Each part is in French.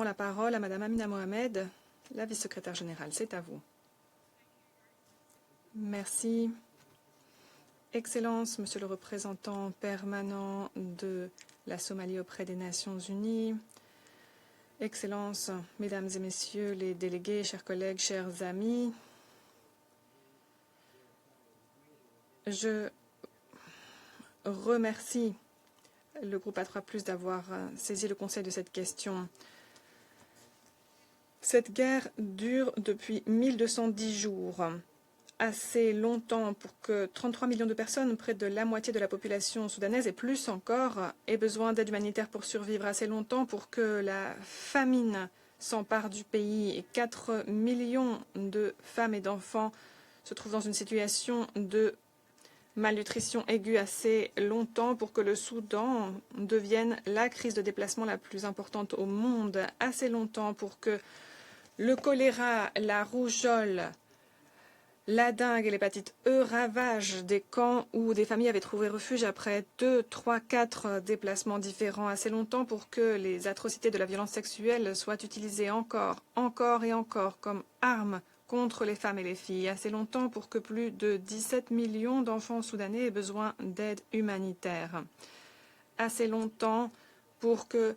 La parole à Madame Amina Mohamed, la vice-secrétaire générale. C'est à vous. Merci. Excellence, Monsieur le représentant permanent de la Somalie auprès des Nations Unies. Excellence, Mesdames et Messieurs les délégués, chers collègues, chers amis. Je remercie le groupe A3+, d'avoir saisi le conseil de cette question. Cette guerre dure depuis 1210 jours, assez longtemps pour que 33 millions de personnes, près de la moitié de la population soudanaise et plus encore, aient besoin d'aide humanitaire pour survivre, assez longtemps pour que la famine s'empare du pays et 4 millions de femmes et d'enfants se trouvent dans une situation de malnutrition aiguë, assez longtemps pour que le Soudan devienne la crise de déplacement la plus importante au monde, assez longtemps pour que le choléra, la rougeole, la dengue et l'hépatite E ravagent des camps où des familles avaient trouvé refuge après 2, 3, 4 déplacements différents, assez longtemps pour que les atrocités de la violence sexuelle soient utilisées encore et encore comme armes contre les femmes et les filles, assez longtemps pour que plus de 17 millions d'enfants soudanais aient besoin d'aide humanitaire, assez longtemps pour que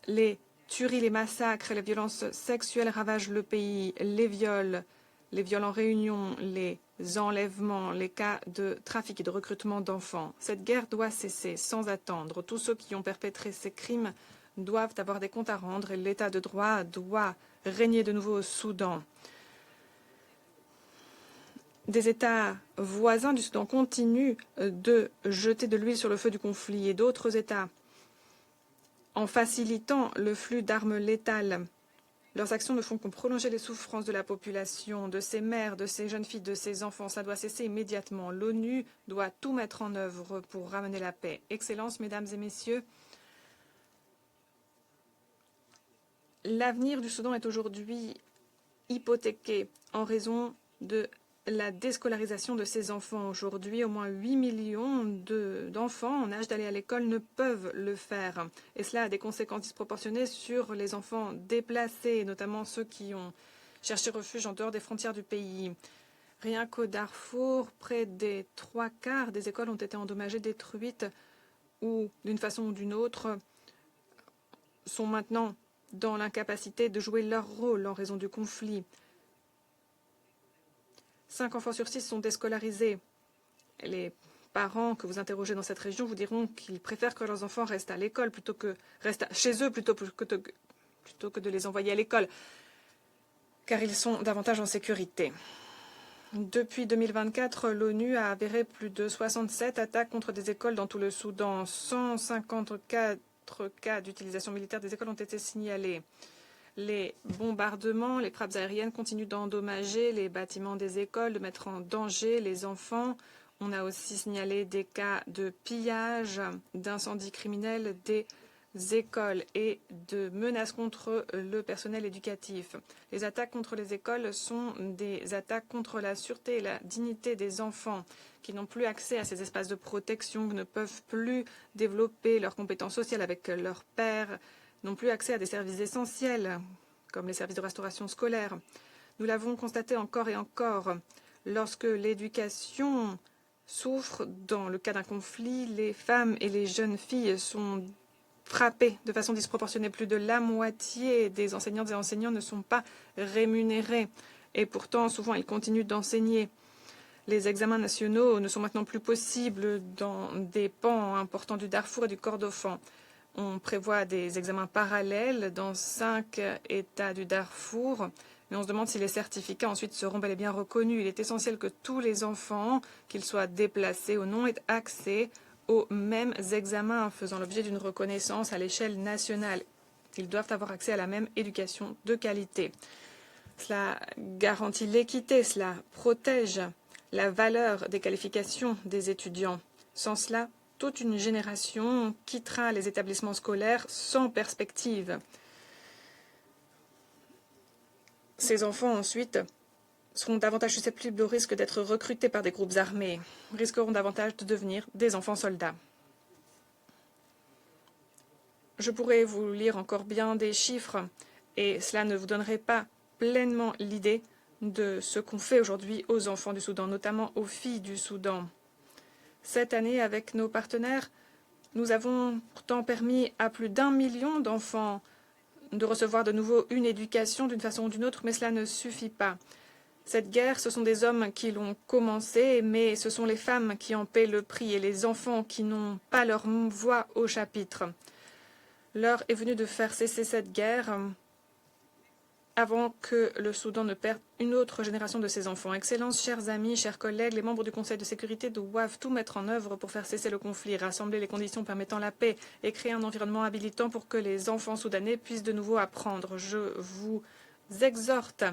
les tueries, les massacres et les violences sexuelles ravagent le pays, les viols en réunion, les enlèvements, les cas de trafic et de recrutement d'enfants. Cette guerre doit cesser sans attendre. Tous ceux qui ont perpétré ces crimes doivent avoir des comptes à rendre et l'état de droit doit régner de nouveau au Soudan. Des États voisins du Soudan continuent de jeter de l'huile sur le feu du conflit et d'autres États, en facilitant le flux d'armes létales. Leurs actions ne font que prolonger les souffrances de la population, de ces mères, de ces jeunes filles, de ces enfants. Ça doit cesser immédiatement. L'ONU doit tout mettre en œuvre pour ramener la paix. Excellences, Mesdames et Messieurs, l'avenir du Soudan est aujourd'hui hypothéqué en raison de la déscolarisation de ces enfants. Aujourd'hui, au moins 8 millions d'enfants en âge d'aller à l'école ne peuvent le faire. Et cela a des conséquences disproportionnées sur les enfants déplacés, notamment ceux qui ont cherché refuge en dehors des frontières du pays. Rien qu'au Darfour, près des 3/4 des écoles ont été endommagées, détruites, ou d'une façon ou d'une autre, sont maintenant dans l'incapacité de jouer leur rôle en raison du conflit. 5 enfants sur 6 sont déscolarisés. Les parents que vous interrogez dans cette région vous diront qu'ils préfèrent que leurs enfants restent à l'école restent chez eux plutôt que de les envoyer à l'école, car ils sont davantage en sécurité. Depuis 2024, l'ONU a avéré plus de 67 attaques contre des écoles dans tout le Soudan. 154 cas d'utilisation militaire des écoles ont été signalés. Les bombardements, les frappes aériennes continuent d'endommager les bâtiments des écoles, de mettre en danger les enfants. On a aussi signalé des cas de pillage, d'incendies criminels des écoles et de menaces contre le personnel éducatif. Les attaques contre les écoles sont des attaques contre la sûreté et la dignité des enfants qui n'ont plus accès à ces espaces de protection, qui ne peuvent plus développer leurs compétences sociales avec leurs pairs, n'ont plus accès à des services essentiels, comme les services de restauration scolaire. Nous l'avons constaté encore et encore. Lorsque l'éducation souffre dans le cas d'un conflit, les femmes et les jeunes filles sont frappées de façon disproportionnée. Plus de la moitié des enseignantes et enseignants ne sont pas rémunérés. Et pourtant, souvent, ils continuent d'enseigner. Les examens nationaux ne sont maintenant plus possibles dans des pans importants du Darfour et du Kordofan. On prévoit des examens parallèles dans 5 États du Darfour, mais on se demande si les certificats ensuite seront bel et bien reconnus. Il est essentiel que tous les enfants, qu'ils soient déplacés ou non, aient accès aux mêmes examens faisant l'objet d'une reconnaissance à l'échelle nationale. Ils doivent avoir accès à la même éducation de qualité. Cela garantit l'équité, cela protège la valeur des qualifications des étudiants. Sans cela, toute une génération quittera les établissements scolaires sans perspective. Ces enfants, ensuite, seront davantage susceptibles au risque d'être recrutés par des groupes armés, risqueront davantage de devenir des enfants soldats. Je pourrais vous lire encore bien des chiffres, Et cela ne vous donnerait pas pleinement l'idée de ce qu'on fait aujourd'hui aux enfants du Soudan, notamment aux filles du Soudan. Cette année, avec nos partenaires, nous avons pourtant permis à plus d'1 million d'enfants de recevoir de nouveau une éducation d'une façon ou d'une autre, mais cela ne suffit pas. Cette guerre, ce sont des hommes qui l'ont commencée, mais ce sont les femmes qui en paient le prix et les enfants qui n'ont pas leur voix au chapitre. L'heure est venue de faire cesser cette guerre avant que le Soudan ne perde une autre génération de ses enfants. Excellences, chers amis, chers collègues, les membres du Conseil de sécurité doivent tout mettre en œuvre pour faire cesser le conflit, rassembler les conditions permettant la paix et créer un environnement habilitant pour que les enfants soudanais puissent de nouveau apprendre. Je vous exhorte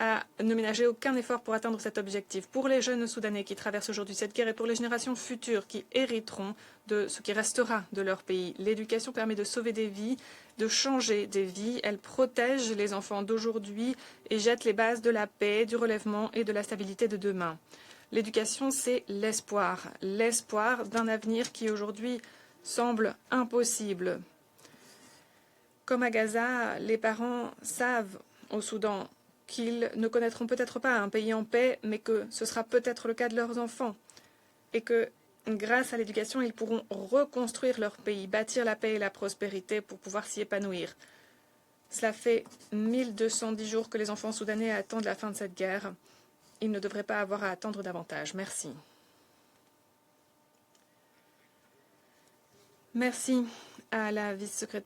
à ne ménager aucun effort pour atteindre cet objectif. Pour les jeunes Soudanais qui traversent aujourd'hui cette guerre et pour les générations futures qui hériteront de ce qui restera de leur pays, l'éducation permet de sauver des vies, de changer des vies. Elle protège les enfants d'aujourd'hui et jette les bases de la paix, du relèvement et de la stabilité de demain. L'éducation, c'est l'espoir d'un avenir qui aujourd'hui semble impossible. Comme à Gaza, les parents savent au Soudan qu'ils ne connaîtront peut-être pas un pays en paix, mais que ce sera peut-être le cas de leurs enfants. Et que, grâce à l'éducation, ils pourront reconstruire leur pays, bâtir la paix et la prospérité pour pouvoir s'y épanouir. Cela fait 1210 jours que les enfants soudanais attendent la fin de cette guerre. Ils ne devraient pas avoir à attendre davantage. Merci. Merci à la vice-secrétaire